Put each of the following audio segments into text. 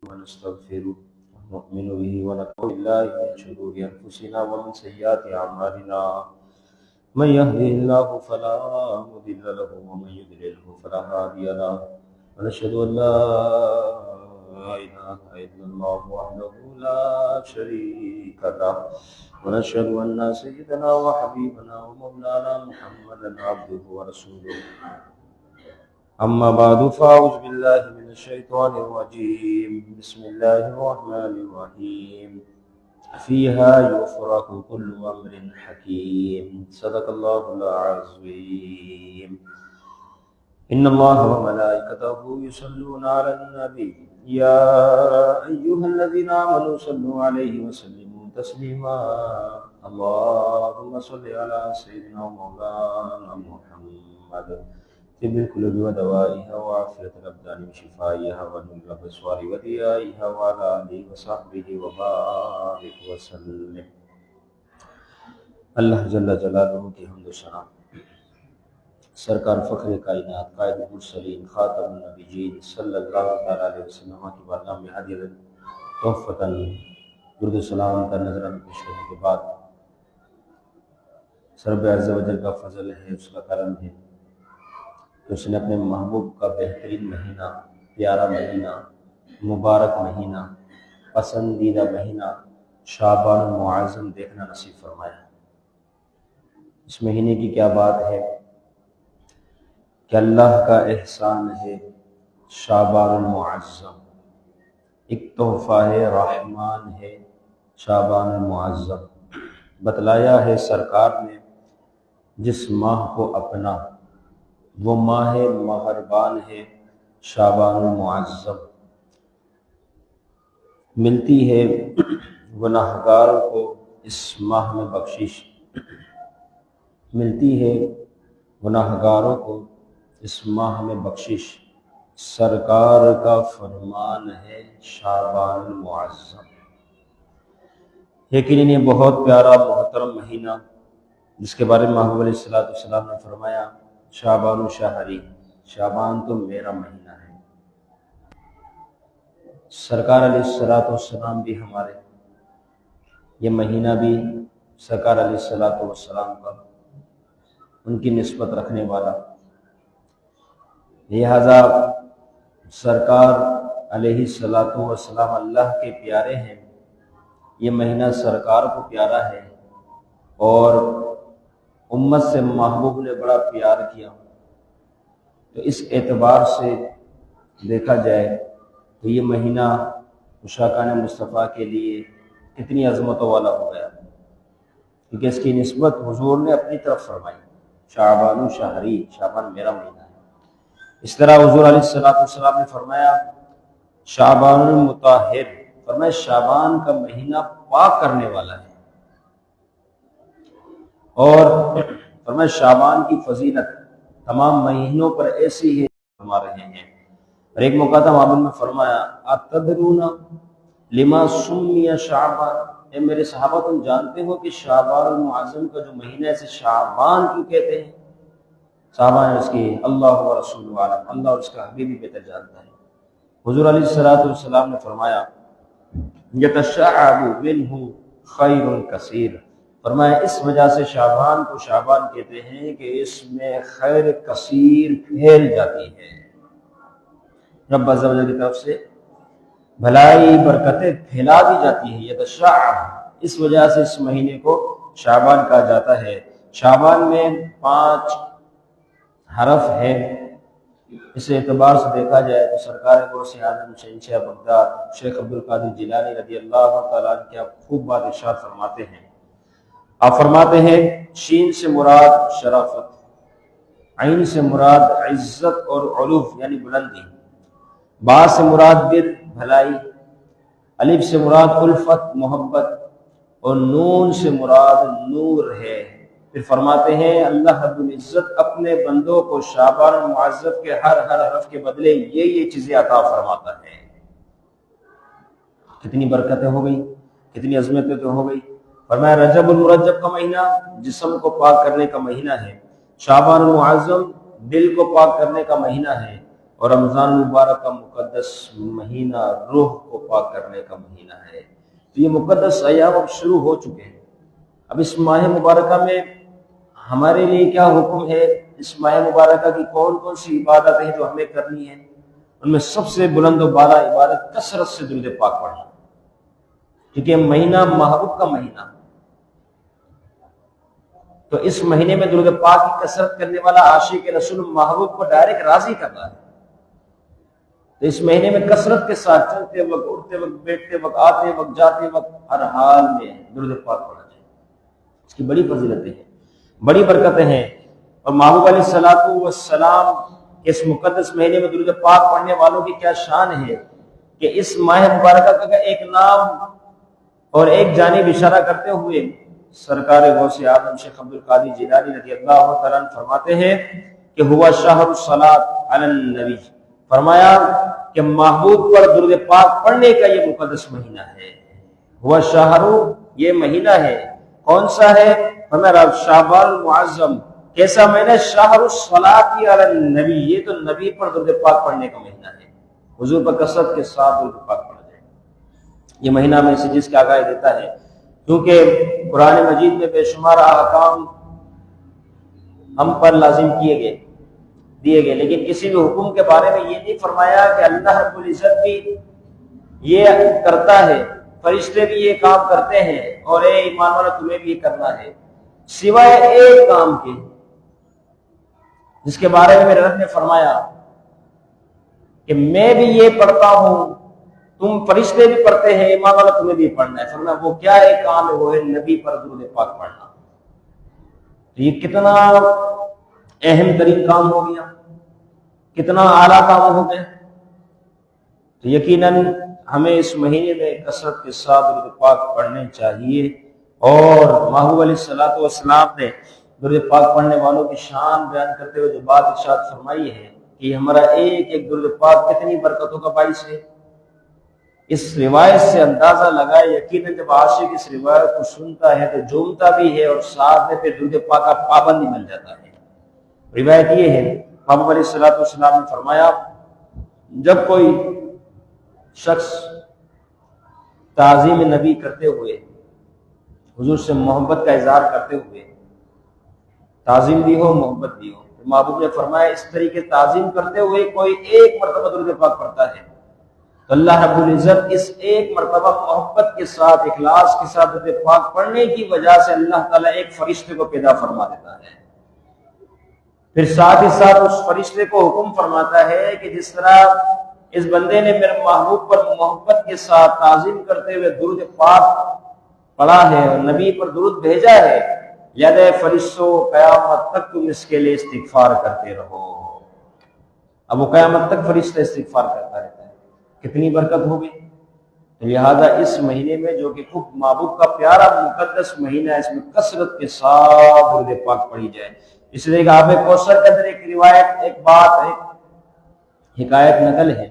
ونستغفره ونؤمن به ونتوب بالله من شرور أنفسنا ومن سيئات أعمالنا من يهده الله فلا مضل له ومن يضلله فلا هادي له ونشهد أن لا إله إلا الله وحده لا شريك له ونشهد أن سيدنا وحبيبنا ومولانا محمدا عبده ورسوله أما بعد فأعوذ بالله من الشيطان الرجيم بسم الله الرحمن الرحيم فيها يفرق كل أمر حكيم صدق الله العظيم إن الله وملائكته يصلون على النبي يا أيها الذين آمنوا صلوا عليه وسلموا تسليما اللهم صل على سيدنا ومولانا محمد طب القلوب ودوائها وعافية الأبدان وشفائها ونور الأبصار وديائها وعلى آله وصحبه وبارك وسلم. اللہ جل جلالہ کی حمد و ثنا سرکار فخر کائنات قائد المرسلین خاتم النبیین صلی اللہ تعالیٰ علیہ وسلم کی بارگاہ میں حاضر تحفتاً درود و سلام کا نظرانہ پیش کرنے کے بعد رب عز و جل کا فضل ہے، اس کا کرم ہے کہ اس نے اپنے محبوب کا بہترین مہینہ، پیارا مہینہ، مبارک مہینہ، پسندیدہ مہینہ شعبان المعظم دیکھنا نصیب فرمایا. اس مہینے کی کیا بات ہے کہ اللہ کا احسان ہے شعبان المعظم، ایک تحفہ ہے، رحمان ہے شعبان المعظم. بتلایا ہے سرکار نے جس ماہ کو اپنا، وہ ماہ مہربان ہے شعبان المعظم. ملتی ہے گناہگاروں کو اس ماہ میں بخشش، ملتی ہے گناہگاروں کو اس ماہ میں بخشش. سرکار کا فرمان ہے شعبان المعظم. یقیناً یہ بہت پیارا محترم مہینہ جس کے بارے میں محبوب علیہ السلام نے فرمایا شعبان شہری، شعبان تو میرا مہینہ ہے. سرکار علیہ السلام بھی ہمارے، یہ مہینہ بھی سرکار علیہ السلام کا، ان کی نسبت رکھنے والا. لہذا سرکار علیہ السلام اللہ کے پیارے ہیں، یہ مہینہ سرکار کو پیارا ہے اور امت سے محبوب نے بڑا پیار کیا. تو اس اعتبار سے دیکھا جائے تو یہ مہینہ مشاکان مصطفیٰ کے لیے کتنی عظمتوں والا ہو گیا، کیونکہ اس کی نسبت حضور نے اپنی طرف فرمائی شعبان شہری، شعبان میرا مہینہ ہے. اس طرح حضور علیہ السلام نے فرمایا شعبان المطہر، فرمایا شعبان کا مہینہ پاک کرنے والا ہے. اور فرمایا شعبان کی فضیلت تمام مہینوں پر ایسی ہے فرما رہے ہیں. اور ایک موقع تھا محبوب میں فرمایا اتدرون لما سمی شعبان، اے میرے صحابہ تم جانتے ہو کہ شعبان المعظم کا جو مہینہ ہے اسے شعبان کیوں کہتے ہیں؟ صحابہ نے اس کی اللہ و رسول عالم، اللہ اور اس کا حبیب بھی بہتر جانتا ہے. حضور علیہ السلام نے فرمایا یتشعب منہ خیر کثیر، فرمایا اس وجہ سے شعبان کو شعبان کہتے ہیں کہ اس میں خیر کثیر پھیل جاتی ہے. رب عز و جل کی طرف سے بھلائی برکتیں پھیلا دی جاتی ہیں. یتشعب، اس وجہ سے اس مہینے کو شعبان کہا جاتا ہے. شعبان میں 5 حرف ہے. اس اعتبار سے دیکھا جائے تو سرکار غوث اعظم شہنشاہ بغداد شیخ عبدالقادر جیلانی رضی اللہ تعالیٰ عنہ کیا خوب بات ارشاد فرماتے ہیں. آپ فرماتے ہیں شین سے مراد شرافت، عین سے مراد عزت اور علو یعنی بلندی، با سے مراد بر بھلائی، الف سے مراد الفت محبت، اور نون سے مراد نور ہے. پھر فرماتے ہیں اللہ رب العزت اپنے بندوں کو شعبان المعظم کے ہر حرف کے بدلے یہ چیزیں عطا فرماتا ہے. کتنی برکتیں ہو گئی، کتنی عظمتیں تو ہو گئی. فرمایا رجب المرجب کا مہینہ جسم کو پاک کرنے کا مہینہ ہے، شعبان المعظم دل کو پاک کرنے کا مہینہ ہے، اور رمضان المبارک کا مقدس مہینہ روح کو پاک کرنے کا مہینہ ہے۔ تو یہ مقدس ایام اب شروع ہو چکے ہیں۔ اب اس ماہ مبارکہ میں ہمارے لیے کیا حکم ہے، اس ماہ مبارکہ کی کون کون سی عبادت ہیں جو ہمیں کرنی ہے؟ ان میں سب سے بلند و بالا عبادت کثرت سے درود پاک پڑھنا، کیونکہ مہینہ محبوب کا مہینہ، تو اس مہینے میں درود پاک کی کثرت کرنے والا عاشق رسول محبوب کو ڈائریکٹ راضی کر رہا ہے۔ تو اس مہینے میں کثرت کے ساتھ چلتے وقت، اٹھتے وقت، بیٹھتے وقت، آتے وقت، جاتے وقت، ہر حال میں درود پاک پڑھنا چاہیے۔ اس کی بڑی فضیلتیں ہیں، بڑی برکتیں ہیں، اور محبوب علیہ الصلوۃ والسلام کے اس مقدس مہینے میں درود پاک پڑھنے والوں کی کیا شان ہے کہ اس ماہ مبارکہ کا ایک نام اور ایک جانب اشارہ کرتے ہوئے سرکار غوث اعظم شیخ عبد القادر جیلانی رضی اللہ تعالیٰ عنہ فرماتے ہیں کہ ہوا شہر الصلاۃ علی النبی، فرمایا کہ محبوب پر درود پاک پڑھنے کا یہ مقدس مہینہ ہے۔ ہوا شہر، یہ مہینہ ہے، کون سا ہے؟ فرمایا شعبان المعظم۔ کیسا مہینہ؟ شہر الصلاۃ علی النبی، یہ تو نبی پر درود پاک پڑھنے کا مہینہ ہے، حضور پر کثرت کے ساتھ درود پاک پڑھا جائے۔ یہ مہینہ ہمیں اس چیز کی آگاہی دیتا ہے، کیونکہ قرآن مجید میں بے شمار احکام ہم پر لازم دیے گئے، لیکن کسی بھی حکم کے بارے میں یہ نہیں فرمایا کہ اللہ رب العزت بھی یہ کرتا ہے، فرشتے بھی یہ کام کرتے ہیں، اور اے ایمان والو تمہیں بھی یہ کرنا ہے، سوائے ایک کام کے جس کے بارے میں میرے رب نے فرمایا کہ میں بھی یہ پڑھتا ہوں، تم فرشتے بھی پڑھتے ہیں، ایمان والا تمہیں بھی پڑھنا ہے۔ فرمایا وہ کیا ایک کام ہے؟ وہ ہے نبی پر درود پاک پڑھنا۔ تو یہ کتنا اہم ترین کام ہو گیا، کتنا اعلیٰ کام ہو گیا۔ تو یقیناً ہمیں اس مہینے میں کثرت کے ساتھ درود پاک پڑھنے چاہیے، اور محبوب علیہ الصلوۃ والسلام نے درود پاک پڑھنے والوں کی شان بیان کرتے ہوئے جو بات ارشاد فرمائی ہے کہ ہمارا ایک ایک درود پاک کتنی برکتوں کا باعث ہے، اس روایت سے اندازہ لگائے یقیناً جب عاشق اس روایت کو سنتا ہے تو جھومتا بھی ہے، اور ساتھ میں پھر درود پاک کا پابند ہی مل جاتا ہے۔ روایت یہ ہے، محبوب علیہ الصلوۃ والسلام نے فرمایا جب کوئی شخص تعظیم نبی کرتے ہوئے، حضور سے محبت کا اظہار کرتے ہوئے، تعظیم بھی ہو محبت بھی ہو، تو محبوب نے فرمایا اس طریقے تعظیم کرتے ہوئے کوئی ایک مرتبہ درود پاک پڑھتا ہے تو اللہ رب العزت اس ایک مرتبہ محبت کے ساتھ، اخلاص کے ساتھ درود پاک پڑھنے کی وجہ سے اللہ تعالیٰ ایک فرشتے کو پیدا فرما دیتا ہے۔ پھر ساتھ ہی ساتھ اس فرشتے کو حکم فرماتا ہے کہ جس طرح اس بندے نے میرے محبوب پر محبت کے ساتھ تعظیم کرتے ہوئے درود پاک پڑھا ہے اور نبی پر درود بھیجا ہے، یاد فرشتوں قیامت تک تم اس کے لیے استغفار کرتے رہو۔ اب وہ قیامت تک فرشتہ استغفار کرتا رہتا ہے، کتنی برکت ہوگی۔ لہذا اس مہینے میں جو کہ خود محبوب کا پیارا مقدس مہینہ ہے، اس میں کثرت کے ساتھ درود پاک پڑھی جائے۔ اس لیے کہ آب کوثر کے اندر ایک روایت، ایک بات، ایک حکایت نقل ہے،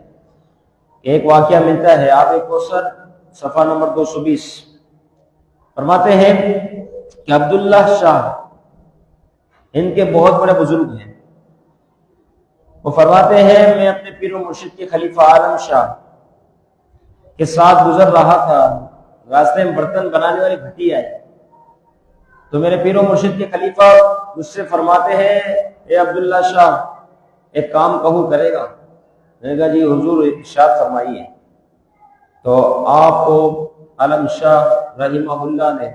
ایک واقعہ ملتا ہے۔ آب کوثر صفحہ نمبر 220 فرماتے ہیں کہ عبداللہ شاہ ان کے بہت بڑے بزرگ ہیں، وہ فرماتے ہیں میں اپنے پیر و مرشد کے خلیفہ عالم شاہ کے ساتھ گزر رہا تھا، راستے میں برتن بنانے والی بھٹی آئی تو میرے پیر و مرشد کے خلیفہ مجھ سے فرماتے ہیں اے عبداللہ شاہ ایک کام کہوں کرے گا؟ میں نے کہا جی حضور ارشاد فرمائیے۔ تو آپ کو عالم شاہ رحمہ اللہ نے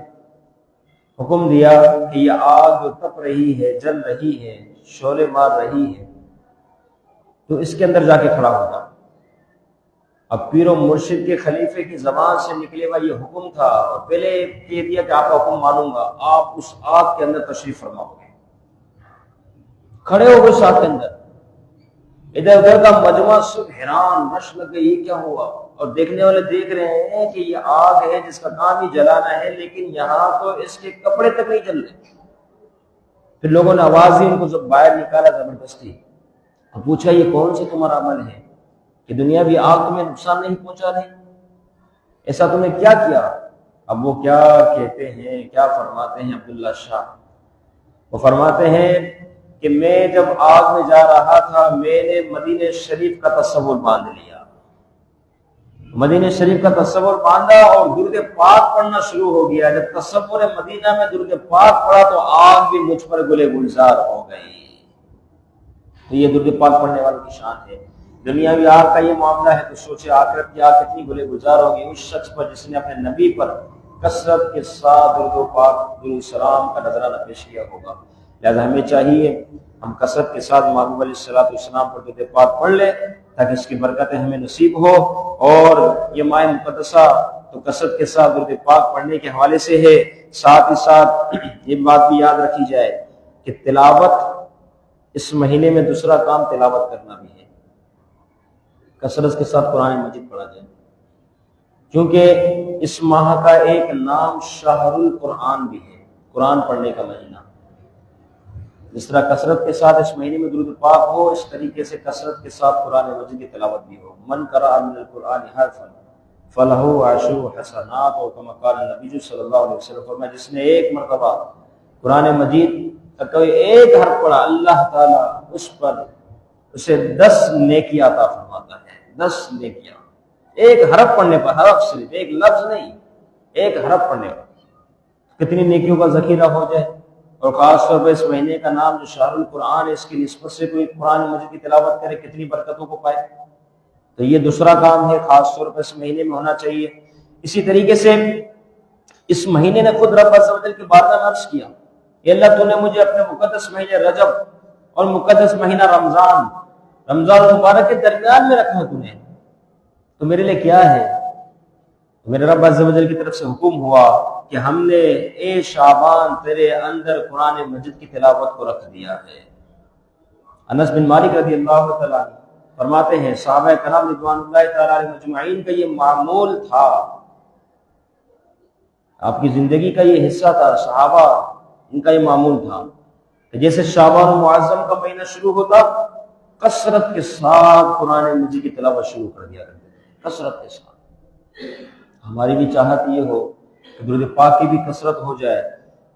حکم دیا کہ یہ آگ جو تپ رہی ہے، جل رہی ہے، شعلے مار رہی ہے، تو اس کے اندر جا کے کھڑا ہو جا۔ اب پیر و مرشد کے خلیفے کی زبان سے نکلے ہوا یہ حکم تھا، اور پہلے کہہ دیا کہ آپ کا حکم مانوں گا، آپ اس آگ کے اندر تشریف فرما ہو گے، کھڑے ہو گئے ساتھ کے اندر، ادھر ادھر کا مجمع سب حیران رش لگ گئی یہ کیا ہوا، اور دیکھنے والے دیکھ رہے ہیں کہ یہ آگ ہے جس کا کام ہی جلانا ہے، لیکن یہاں تو اس کے کپڑے تک نہیں جل رہے۔ پھر لوگوں نے آواز دی، ان کو جب باہر نکالا زبردستی اور پوچھا یہ کون سے تمہارا عمل ہے کہ دنیاوی آگ تمہیں نقصان نہیں پہنچا رہی، ایسا تم نے کیا کیا؟ اب وہ کیا کہتے ہیں، کیا فرماتے ہیں عبداللہ شاہ؟ وہ فرماتے ہیں کہ میں جب آگ میں جا رہا تھا میں نے مدینہ شریف کا تصور باندھ لیا، مدینہ شریف کا تصور باندھا اور درود پاک پڑھنا شروع ہو گیا۔ جب تصور مدینہ میں درود پاک پڑھا تو آگ بھی مجھ پر گلے گلزار ہو گئی۔ تو یہ درود پاک پڑھنے والوں کی شان ہے۔ دنیاوی آگ کا یہ معاملہ ہے تو سوچے آخرت کی آگ کتنی گلے گلزار ہوگی اس شخص پر جس نے اپنے نبی پر کثرت کے ساتھ درود و پاک درود السلام کا نذرانہ پیش کیا ہوگا۔ لہذا ہمیں چاہیے ہم کثرت کے ساتھ محبوب علیہ السلام پر درود پاک پڑھ لیں تاکہ اس کی برکتیں ہمیں نصیب ہو۔ اور یہ ماہ مقدسہ تو کثرت کے ساتھ درود پاک پڑھنے کے حوالے سے ہے، ساتھ ہی ساتھ یہ بات بھی یاد رکھی جائے کہ تلاوت اس مہینے میں دوسرا کام تلاوت کرنا بھی ہے، کثرت کے ساتھ قرآن مجید پڑھا جائے، کیونکہ اس ماہ کا ایک نام شہر القرآن بھی ہے، قرآن پڑھنے کا مہینہ۔ جس طرح کثرت کے ساتھ اس مہینے میں درود پاک ہو، اس طریقے سے کثرت کے ساتھ قرآن مجید کی تلاوت بھی ہو۔ من قرأ من القرآن حرفا فلہ عشر حسنات، اور کما قال نبی صلی اللہ علیہ وسلم فرمایا جس نے ایک مرتبہ قرآن مجید کا کوئی ایک حرف پڑھا اللہ تعالیٰ اس پر اسے 10 نیکیاں عطا فرماتا ہے، 10 نیکیاں ایک حرف پڑھنے پر، حرف صرف ایک لفظ نہیں، ایک حرف پڑھنے پر کتنی نیکیوں کا ذخیرہ ہو جائے۔ اور خاص طور پر اس مہینے کا نام جو شہر القرآن ہے، اس کی نسبت سے کوئی قرآن مجید کی تلاوت کرے کتنی برکتوں کو پائے۔ تو یہ دوسرا کام ہے، خاص طور پر اس مہینے میں ہونا چاہیے۔ اسی طریقے سے اس مہینے نے خود رب عز و جل کی بارگاہ میں عرض کیا کہ اللہ تو نے مجھے اپنے مقدس مہینے رجب اور مقدس مہینہ رمضان المبارک کے درمیان میں رکھا تو نے، تو میرے لیے کیا ہے؟ میرے رب عز و جل کی طرف سے حکم ہوا کہ ہم نے اے شعبان تیرے اندر قرآن مجید کی تلاوت کو رکھ دیا ہے۔ انس بن مالک رضی اللہ تعالیٰ عنہ فرماتے ہیں صحابہ کرام رضوان اللہ تعالیٰ علیہ مجمعین کا یہ معمول تھا، آپ کی زندگی کا یہ حصہ تھا، صحابہ ان کا یہ معمول تھا کہ جیسے شعبان معظم کا مہینہ شروع ہوتا کثرت کے ساتھ قرآن مجید کی تلاوت شروع کر دیا کرتے تھے، کثرت کے ساتھ۔ ہماری بھی چاہت یہ ہو کہ درود پاک کی بھی کثرت ہو جائے،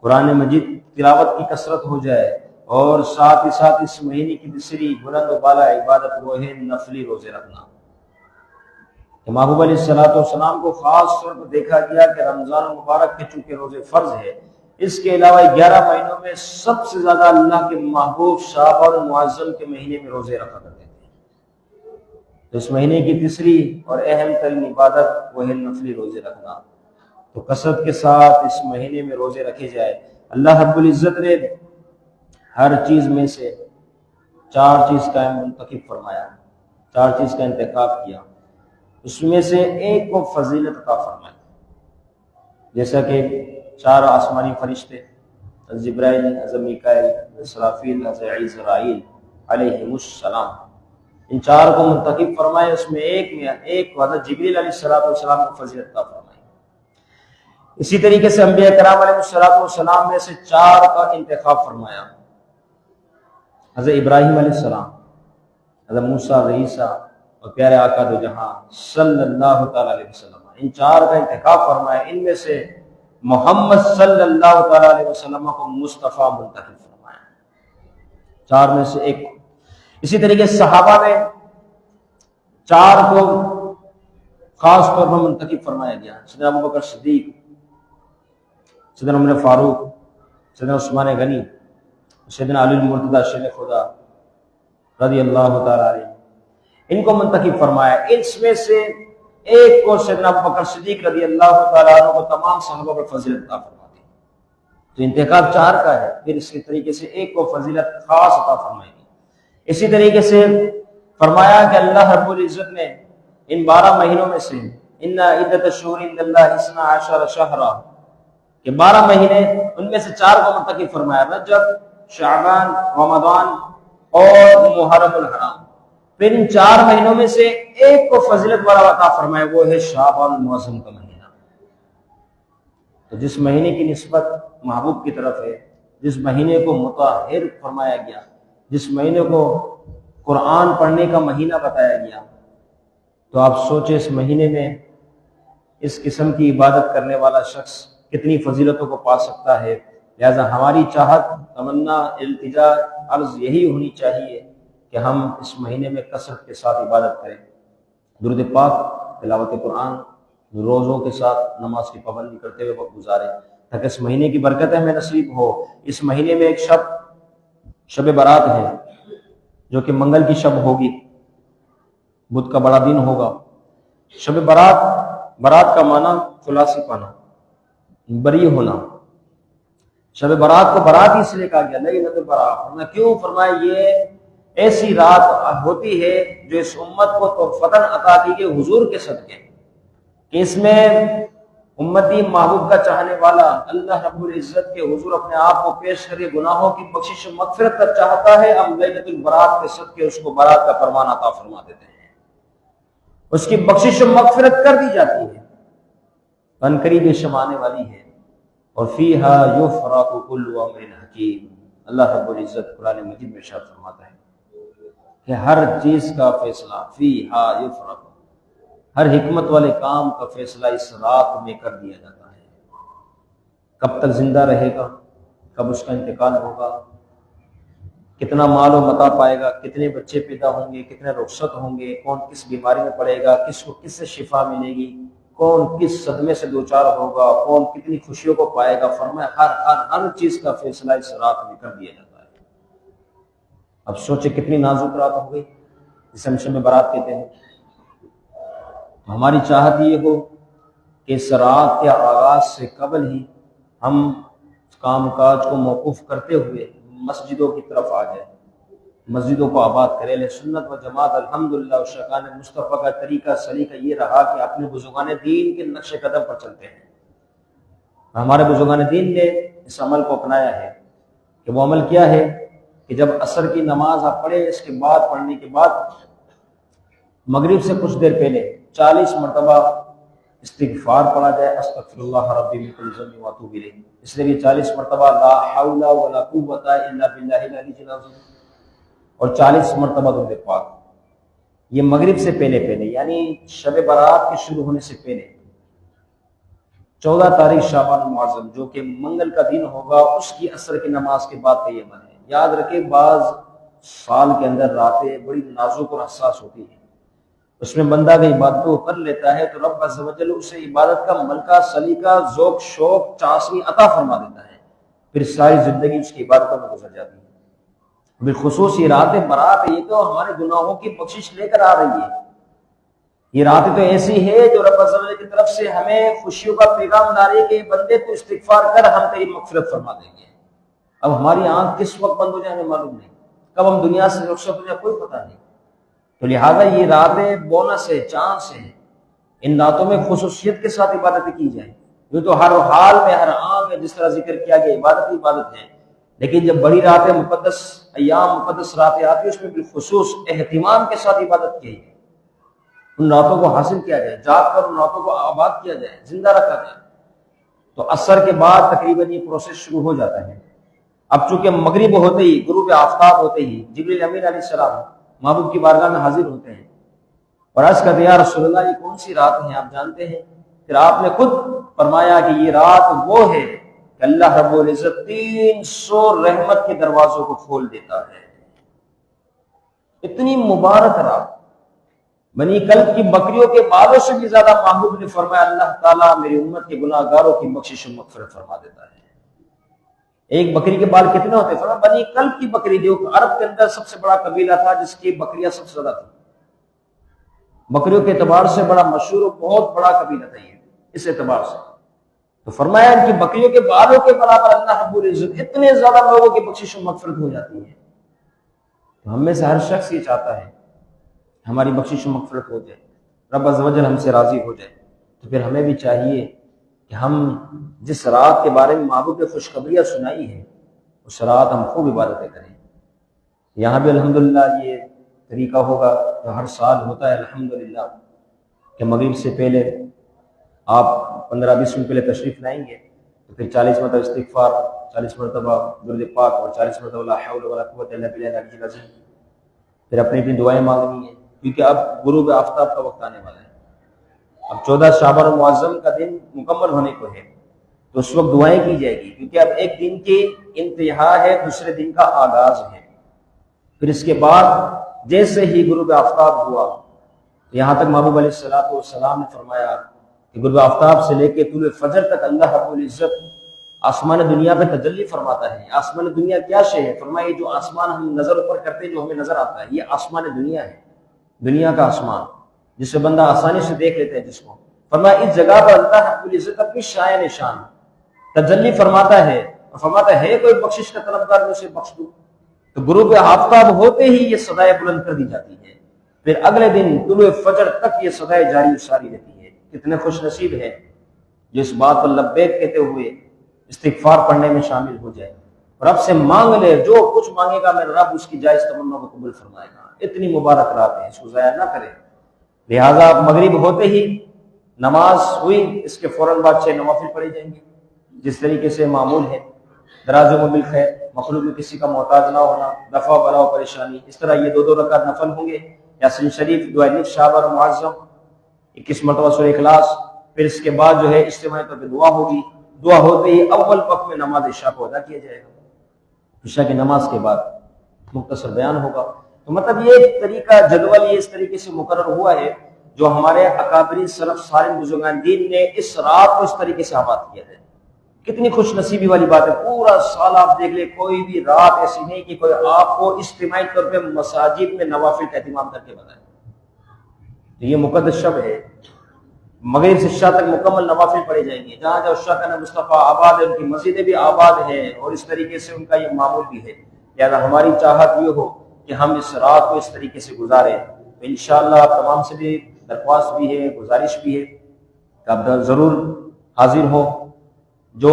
قرآن مجید تلاوت کی کثرت ہو جائے، اور ساتھ ہی ساتھ اس مہینے کی دوسری بلند و بالا عبادت وہ ہے نفلی روزے رکھنا۔ کہ محبوب علیہ السلام کو خاص طور پر دیکھا گیا کہ رمضان المبارک کے چونکہ روزے فرض ہے، اس کے علاوہ 11 مہینوں میں سب سے زیادہ اللہ کے محبوب شعبان المعظم کے مہینے میں روزے رکھا کرتے تھے۔ تو اس مہینے کی تیسری اور اہم ترین عبادت وہ ہے نفلی روزے رکھنا۔ تو کثرت کے ساتھ اس مہینے میں روزے رکھے جائے۔ اللہ رب العزت نے ہر چیز میں سے 4 چیز کا منتخب فرمایا، 4 چیز کا انتخاب کیا، اس میں سے ایک کو فضیلت عطا فرمائی، جیسا کہ 4 آسمانی فرشتے جبرائیل، حضرت میکائیل، اسرافیل، حضرت عزرائیل علیہم السلام، ان 4 کو منتخب فرمائے، اس میں ایک کو حضرت جبریل علیہ السلام کو فضیلت عطا فرمائی۔ اسی طریقے سے انبیاء کرام علیہ السلام میں سے 4 کا انتخاب فرمایا، حضرت ابراہیم علیہ السلام، حضرت موسیٰ علیہ السلام اور پیارے آقا دو جہاں صلی اللہ تعالیٰ علیہ وسلم، ان 4 کا انتخاب فرمایا۔ ان میں سے محمد صلی اللہ تعالیٰ علیہ وسلم کو مصطفیٰ منتخب فرمایا، 4 میں سے ایک۔ اسی طریقے سے صحابہ میں 4 کو خاص طور پر منتخب فرمایا گیا، سیدنا ابوبکر صدیق، سیدنا عمر فاروق، سیدنا عثمان غنی، سیدنا علی المرتضیٰ شیر خدا رضی اللہ تعالیٰ عنہ، ان کو منتخب فرمایا۔ اس میں سے ایک کو سیدنا ابوبکر صدیق رضی اللہ تعالیٰ عنہ کو تمام صحابہ پر فضیلت عطا فرما دی۔ تو انتخاب 4 کا ہے، پھر اس کے طریقے سے ایک کو فضیلت خاص عطا فرمائی گی۔ اسی طریقے سے فرمایا کہ اللہ رب العزت نے ان 12 مہینوں میں سے ان عدت الشہور عند اللہ 12 شہرا کہ 12 مہینے، ان میں سے 4 کو منتخب فرمایا، رجب، شعبان، رمضان اور محرم الحرام۔ پھر ان 4 مہینوں میں سے ایک کو فضیلت والا عطا فرمایا، وہ ہے شعبان المعظم کا مہینہ۔ تو جس مہینے کی نسبت محبوب کی طرف ہے، جس مہینے کو مطہر فرمایا گیا، جس مہینے کو قرآن پڑھنے کا مہینہ بتایا گیا، تو آپ سوچیں اس مہینے میں اس قسم کی عبادت کرنے والا شخص کتنی فضیلتوں کو پا سکتا ہے۔ لہذا ہماری چاہت، تمنا، التجا، عرض یہی ہونی چاہیے کہ ہم اس مہینے میں کثرت کے ساتھ عبادت کریں، درود پاک تلاوت قرآن روزوں کے ساتھ نماز کی پابندی کرتے ہوئے وقت گزاریں تاکہ اس مہینے کی برکتیں ہمیں نصیب ہو۔ اس مہینے میں ایک شب برات ہے جو کہ منگل کی شب ہوگی، بدھ کا بڑا دن ہوگا۔ شب برات کا معنی خلاصی پانا، بری ہونا۔ شب برات کو برات ہی اس لیے کہا گیا لیلۃ البراء، کیوں؟ فرمایا یہ ایسی رات ہوتی ہے جو اس امت کو توفتاً عطا کی گئی حضور کے صدقے، کہ اس میں امتی محبوب کا چاہنے والا اللہ رب العزت کے حضور اپنے آپ کو پیش کر کے گناہوں کی بخشش و مغفرت کا چاہتا ہے، ہم لیلۃ البراء کے صدقے اس کو برات کا فرمان عطا فرما دیتے ہیں، اس کی بخشش و مغفرت کر دی جاتی ہے، ان قریب یہ شب آنے والی ہے۔ اور فیہا یفرق کل امر حکیم، اللہ رب العزت قرآن مجید میں ارشاد فرماتا ہے کہ ہر چیز کا فیصلہ فیہا یفرق، ہر حکمت والے کام کا فیصلہ اس رات میں کر دیا جاتا ہے۔ کب تک زندہ رہے گا، کب اس کا انتقال ہوگا، کتنا مال و متاع پائے گا، کتنے بچے پیدا ہوں گے، کتنے رخصت ہوں گے، کون کس بیماری میں پڑے گا، کس کو کس سے شفا ملے گی، کون کس صدمے سے دوچار ہوگا، کون کتنی خوشیوں کو پائے گا، فرمایا ہر چیز کا فیصلہ اس رات میں کر دیا جاتا ہے۔ اب سوچے کتنی نازک رات ہو گئی جسے ہم شب برات کہتے ہیں۔ ہماری چاہت یہ ہو کہ اس رات کے آغاز سے قبل ہی ہم کام کاج کو موقوف کرتے ہوئے مسجدوں کی طرف آ جائیں، مسجدوں کو آباد کرے لیں۔ سنت و جماعت الحمدللہ شقان مصطفیٰ کا طریقہ سلیقہ یہ رہا کہ اپنے بزرگان دین کے نقش قدم پر چلتے ہیں۔ ہمارے بزرگان دین نے اس عمل کو اپنایا ہے کہ وہ عمل کیا ہے کہ جب عصر کی نماز آپ پڑھیں، اس کے بعد پڑھنے کے بعد مغرب سے کچھ دیر پہلے 40 مرتبہ استغفار پڑھا جائے، استغفر اللہ ربی من کل ذنب واتوب الیہ، اس لیے بھی 40 مرتبہ لا حول ولا قوت الا باللہ العلی العظیم، اور 40 مرتبہ درود پاک۔ یہ مغرب سے پہلے یعنی شب برات کے شروع ہونے سے پہلے 14 تاریخ شعبان المعظم جو کہ منگل کا دن ہوگا، اس کی عصر کی نماز کے بعد کا یہ عمل ہے۔ یاد رکھیں بعض سال کے اندر راتیں بڑی نازک اور حساس ہوتی ہیں، اس میں بندہ اگر عبادت کو کر لیتا ہے تو رب عز و جل اسے عبادت کا ملکہ سلیقہ ذوق شوق چاشنی عطا فرما دیتا ہے، پھر ساری زندگی اس کی عبادتوں میں گزر جاتی ہے۔ بالخصوص یہ رات برات یہ تو ہمارے گناہوں کی بخشش لے کر آ رہی ہے۔ یہ رات تو ایسی ہے جو رب عز و جل کی طرف سے ہمیں خوشیوں کا پیغام لا رہی ہے کہ بندے تو استغفار کر، ہم تیری مغفرت فرما دیں گے۔ اب ہماری آنکھ کس وقت بند ہو جائے ہمیں معلوم نہیں، کب ہم دنیا سے رخصت ہو جائے کوئی پتہ نہیں، تو لہٰذا یہ راتیں بونس ہے، چانس ہے، ان راتوں میں خصوصیت کے ساتھ عبادتیں کی جائیں۔ یہ تو ہر حال میں ہر آن میں جس طرح ذکر کیا گیا عبادت ہے، لیکن جب بڑی راتیں مقدس ایام مقدس راتیں آتی ہیں اس میں بالخصوص اہتمام کے ساتھ عبادت کی جائے، ان راتوں کو حاصل کیا جائے، جاگ کر ان راتوں کو آباد کیا جائے، زندہ رکھا جائے۔ تو عصر کے بعد تقریباً یہ پروسیس شروع ہو جاتا ہے۔ اب چونکہ مغرب ہوتے ہی، غروب آفتاب ہوتے ہی جبریل امین علیہ السلام محبوب کی بارگاہ میں حاضر ہوتے ہیں اور عرض کرتے ہیں یا رسول اللہ یہ کون سی رات ہے آپ جانتے ہیں؟ پھر آپ نے خود فرمایا کہ یہ رات وہ ہے کہ اللہ رب العزت 300 رحمت کے دروازوں کو کھول دیتا ہے۔ اتنی مبارک رات، بنی کلب کی بکریوں کے بالوں سے بھی زیادہ محبوب نے فرمایا اللہ تعالیٰ میری امت کے گناہ گاروں کی بخشش و مغفرت فرما دیتا ہے۔ ایک بکری کے بال کتنے ہوتے ہیں؟ فرمایا بنی کلب کی بکری، جو عرب کے اندر سب سے بڑا قبیلہ تھا جس کی بکریاں سب سے زیادہ تھیں، بکریوں کے اعتبار سے بڑا مشہور اور بہت بڑا قبیلہ تھا یہ، اس اعتبار سے تو فرمایا ان کی بکریوں کے بالوں کے برابر اللہ رب العزت اتنے زیادہ لوگوں کی بخشش و مغفرت ہو جاتی ہے۔ تو ہم میں سے ہر شخص یہ چاہتا ہے ہماری بخشش و مغفرت ہو جائے، رب عز و جل ہم سے راضی ہو جائے، تو پھر ہمیں بھی چاہیے کہ ہم جس رات کے بارے میں محبوب نے خوشخبریاں سنائی ہیں اس رات ہم خوب عبادتیں کریں۔ یہاں بھی الحمدللہ یہ طریقہ ہوگا جو ہر سال ہوتا ہے الحمدللہ کہ مغرب سے پہلے آپ 15-20 منٹ پہلے تشریف لائیں گے تو پھر 40 مرتبہ استغفار، 40 مرتبہ درود پاک اور 40 مرتبہ لا حول ولا قوت الا باللہ العلی العظیم، پھر اپنی اپنی دعائیں مانگنی ہیں کیونکہ اب غروب آفتاب کا وقت آنے والا ہے۔ اب 14 شعبان المعظم کا دن مکمل ہونے کو ہے تو اس وقت دعائیں کی جائے گی، کیونکہ اب ایک دن کی انتہا ہے، دوسرے دن کا آغاز ہے۔ پھر اس کے بعد جیسے ہی غروب آفتاب ہوا یہاں تک محبوب علیہ السلام نے فرمایا کہ غروب آفتاب سے لے کے طلوع فجر تک اللہ رب العزت آسمان دنیا پہ تجلی فرماتا ہے۔ آسمان دنیا کیا شے ہے؟ فرمایا جو آسمان ہم نظر اوپر کرتے ہیں، جو ہمیں نظر آتا ہے، یہ آسمان دنیا ہے، دنیا کا آسمان جسے بندہ آسانی سے دیکھ لیتے ہیں جس کو۔ فرمایا اس جگہ پر اللہ رب العزت اپنی شائع نشان تجلی فرماتا ہے اور فرماتا ہے کوئی بخشش کا طلبگار میں اسے بخش دوں، تو غروب آفتاب ہوتے ہی یہ صدائے بلند کر دی جاتی ہے، پھر اگلے دن طلوع فجر تک یہ صدائے جاری و ساری رہتی ہے۔ کتنے خوش نصیب ہے جو اس بات پر لبیک کہتے ہوئے استغفار پڑھنے میں شامل ہو جائے، رب سے مانگ لے، جو کچھ مانگے گا میرا رب اس کی جائز تمنا کو قبول فرمائے گا۔ اتنی مبارک رات ہے، اس کو ضائع نہ کرے۔ لہٰذا مغرب ہوتے ہی نماز ہوئی، اس کے فوراً بعد 6 نوافل پڑھی جائیں گے جس طریقے سے معمول ہے۔ درازوں میں بالخیر، مخلوق میں کسی کا محتاج نہ ہونا، دفع بلا و پریشانی، اس طرح یہ 2 رکعت نفل ہوں گے۔ یاسین شریف، دعائے نصف شعبان اور معظم، 21 مرتبہ سورہ اخلاص، پھر اس کے بعد جو ہے اجتماعی طور پہ دعا ہوگی۔ دعا ہوتے ہی اول وقت میں نماز عشاء کو ادا کیا جائے گا، عشاء کی نماز کے بعد مختصر بیان ہوگا۔ تو مطلب یہ طریقہ جدول یہ اس طریقے سے مقرر ہوا ہے جو ہمارے اکابرین سلف صالح بزرگان دین نے اس رات کو اس طریقے سے آباد کیا ہے۔ کتنی خوش نصیبی والی بات ہے، پورا سال آپ دیکھ لیں کوئی بھی رات ایسی نہیں کہ کوئی آپ کو اجتماعی طور پہ مساجد میں نوافل کا اہتمام کر کے بتائے۔ تو یہ مقدس شب ہے، مغرب سے عشاء تک مکمل نوافل پڑھے جائیں گے۔ جہاں جہاں عشاء کا مصطفیٰ آباد ہے ان کی مسجدیں بھی آباد ہیں اور اس طریقے سے ان کا یہ معمول بھی ہے۔ لہٰذا ہماری چاہت یہ ہو کہ ہم اس رات کو اس طریقے سے گزاریں۔ تو انشاءاللہ آپ تمام سے بھی درخواست بھی ہے، گزارش بھی ہے کہ آپ ضرور حاضر ہوں۔ جو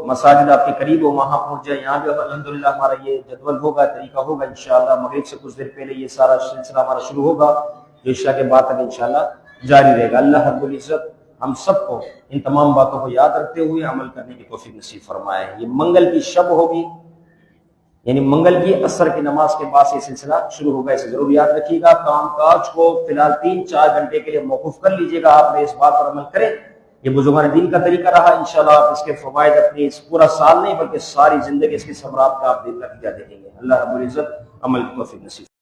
مساجد آپ کے قریب ہو وہاں پہنچ جائیں۔ یہاں بھی الحمدللہ ہمارا یہ جدول ہوگا، طریقہ ہوگا انشاءاللہ۔ مغرب سے کچھ دیر پہلے یہ سارا سلسلہ ہمارا شروع ہوگا جو عشاء کے بعد تک انشاءاللہ جاری رہے گا۔ اللہ رب العزت ہم سب کو ان تمام باتوں کو یاد رکھتے ہوئے عمل کرنے کی توفیق نصیب فرمائے۔ یہ منگل کی شب ہوگی، یعنی منگل کی عصر کی نماز کے بعد یہ سلسلہ شروع ہوگا، اسے ضرور یاد رکھیے گا۔ کام کاج کو فی الحال 3-4 گھنٹے کے لیے موقوف کر لیجیے گا، آپ نے اس بات پر عمل کریں۔ یہ بزرگان دین کا طریقہ رہا، انشاءاللہ آپ اس کے فوائد اپنی اس پورا سال نہیں بلکہ ساری زندگی اس کی ثمرات کا آپ دن کا نتیجہ دیکھیں گے۔ اللہ رب العزت عمل کی توفیق نصیب